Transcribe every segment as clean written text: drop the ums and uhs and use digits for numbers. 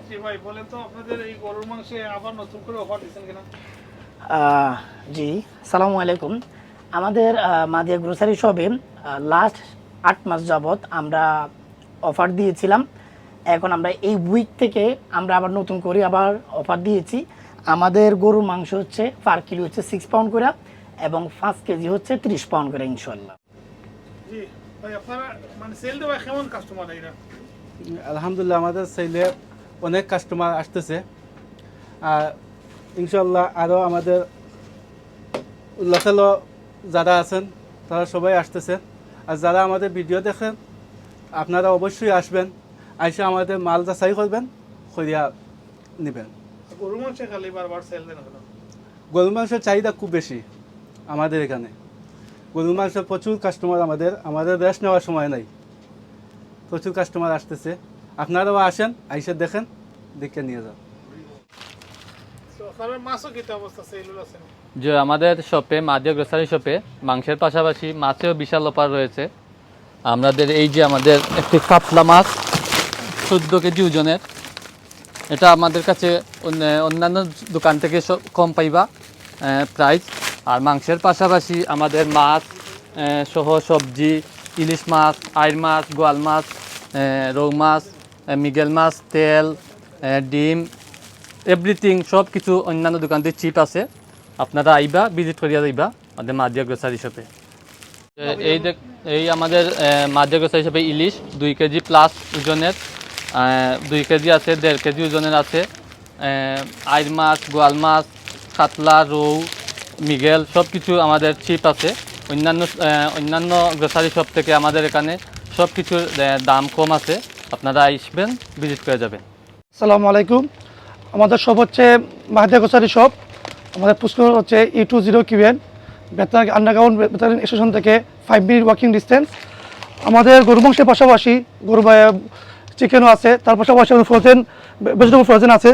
জি ভাই বলেন তো আপনাদের এই গরুর মাংসে আবার নতুন করে অফার দিচ্ছেন কিনা? জি, সালামু আলাইকুম। আমাদের মাদিয়া গ্রোসারি শপে লাস্ট ৮ মাস যাবৎ আমরা অফার দিয়েছিলাম। এখন আমরা এই উইক থেকে আমরা আবার নতুন করে আবার অফার দিয়েছি। আমাদের গরুর মাংস হচ্ছে পার কিলো হচ্ছে 6 পাউন্ড করে এবং 5 কেজি হচ্ছে 30 পাউন্ড করে ইনশাল্লাহ। জি ভাই আপনারা মানে সেল দেওয়া কেমন কাস্টমার এরা? আলহামদুলিল্লাহ আমাদের সেলে অনেক কাস্টমার আসতেছে আর ইনশাল্লাহ আরও আমাদের লোকাল যারা আছেন তারা সবাই আসতেছে। আর যারা আমাদের ভিডিও দেখেন আপনারা অবশ্যই আসবেন, আইসা আমাদের মাল যাচাই করবেন, করিয়া নেবেন। গরুর মাংসে খালি বারবার সেল দেন কেন? গরুর মাংসের চাহিদা খুব বেশি আমাদের এখানে। গরুর মাংসের প্রচুর কাস্টমার, আমাদের রেস্ট নেওয়ার সময় নাই, প্রচুর কাস্টমার আসতেছে। আপনারাও আসেন, আইসা দেখেন, দেখে নিয়ে যান। তো আপনারা মাছও কিতে অবস্থা সেল আছে? যে আমাদের শপে মাদিয়া গ্রোসারি শপে মাংসের পাশাপাশি মাছেও বিশাল অফার রয়েছে। আমাদের এই যে আমাদের একটি কাতলা মাছ 14 কেজি ওজনের, এটা আমাদের কাছে অন্যান্য দোকান থেকে কম পাইবা প্রাইস। আর মাংসের পাশাপাশি আমাদের মাছ সহ সবজি, ইলিশ মাছ, আইর মাছ, গোয়াল মাছ, রৌ মাছ, মৃগেল মাছ, তেল, ডিম, এভরিথিং সব কিছু অন্যান্য দোকান থেকে চিপ আছে। আপনারা আইবা, ভিজিট করিয়া যাইবা আমাদের মাদিয়া গ্রোসারি শপে। এই আমাদের মাদিয়া গ্রোসারি শপে ইলিশ 2 কেজি প্লাস ওজনের, 2 কেজি আছে, 1.5 কেজি ওজনের আছে, আইর মাছ, গোয়াল মাছ, কাতলা, রৌ, মৃগেল সব কিছু আমাদের চিপ আছে। অন্যান্য গ্রোসারি শপ থেকে আমাদের এখানে সব কিছুর দাম কম আছে। আপনারা আসবেন, ভিজিট করে যাবেন। আসসালামু আলাইকুম। আমাদের শপ হচ্ছে মাদিয়া গ্রোসারি শপ। আমাদের পুষ্কর হচ্ছে E20 QN বেতার আন্ডারগ্রাউন্ড বেতার স্টেশন থেকে 5 মিনিট ওয়াকিং ডিস্টেন্স। আমাদের গরু মাংসের পাশাপাশি গরু চিকেনও আছে, তার পাশাপাশি ফ্রোজেন ভেজিটেবল ফ্রোজেন আছে,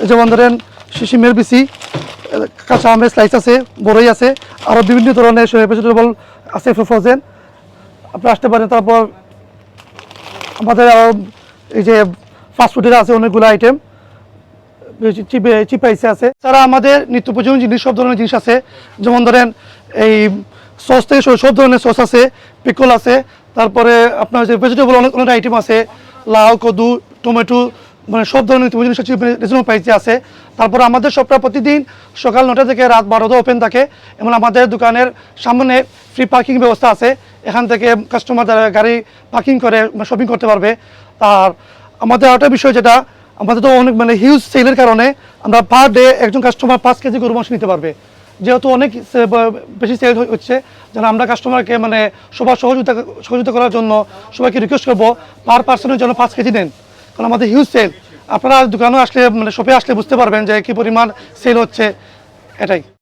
যেমন ধরেন শিমের বিচি, কাঁচা আমের স্লাইস আছে, বড়ই আছে, আরও বিভিন্ন ধরনের ভেজিটেবল আছে ফ্রোজেন, আপনি আসতে পারেন। তারপর আমাদের আরও এই যে ফাস্টফুডের আছে অনেকগুলো আইটেম, চিপাইসে আছে। তারা আমাদের নিত্য প্রয়োজনীয় জিনিস, সব ধরনের জিনিস আছে, যেমন ধরেন এই সস থেকে সব ধরনের সস আছে, পিকল আছে, তারপরে আপনার যে ভেজিটেবল অনেক অনেক আইটেম আছে, লাউ, কদু, টমেটো, মানে সব ধরনের নিত্য প্রয়োজনীয় রিজনেবল প্রাইসে আছে। তারপরে আমাদের সবটা প্রতিদিন সকাল 9টা থেকে রাত 12টা ওপেন থাকে এবং আমাদের দোকানের সামনে ফ্রি পার্কিং ব্যবস্থা আছে। এখান থেকে কাস্টমার যারা গাড়ি পার্কিং করে শপিং করতে পারবে। আর আমাদের আরেকটা বিষয় যেটা, আমাদের তো অনেক মানে হিউজ সেলের কারণে আমরা পার ডে একজন কাস্টমার 5 কেজি গরু মাংস নিতে পারবে। যেহেতু অনেক বেশি সেল হচ্ছে, যেন আমরা কাস্টমারকে মানে সবার সহযোগিতা করার জন্য সবাইকে রিকোয়েস্ট করবো পার পার্সনের জন্য 5 কেজি নেন, কারণ আমাদের হিউজ সেল। আপনারা দোকানে আসলে মানে শপে আসলে বুঝতে পারবেন যে কী পরিমাণ সেল হচ্ছে, এটাই।